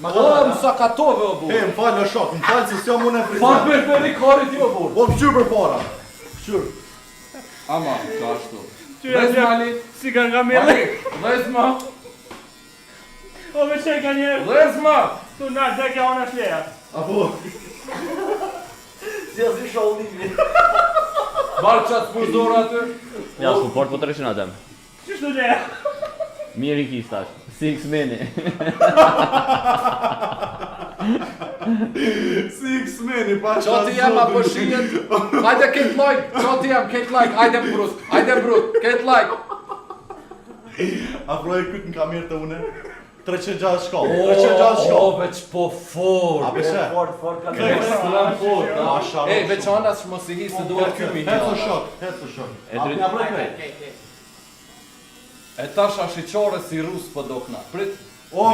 Më sakatove o burë. Më falë në shok, më falë se s'jam unë e frizat. Falë për i karit jo burë. Po më qyrë për para. Qyrë. Ama, ka ashtu. Vez mali. Si kanë kamele. Vez ma. O me qej ka njerë. Vez ma. Tu na, dekja ona shleja. Apo. Si asë i shallimi. Barë qatë përdora aty. Ja, support po të rëshin atem. Qështu leja? Mirë i kistash. Six mini. Six meni, pa Qati jam apo shihet. Hajde këtë like. Qati jam këtë like. Hajde brut. Hajde brut. Këtë like. Afroj këtë në kamerë të une. 360 shkallë. 360 shkallë. O, veç po fort. A beshe? Fort ka Ekstrem fort. Masha. Ej, veç anas mos i hisë duhet ky mi. Hetë shok, hetë shok. E trit- Ja prej prej. E tash ashiqore si rus po dokna. Prit. O,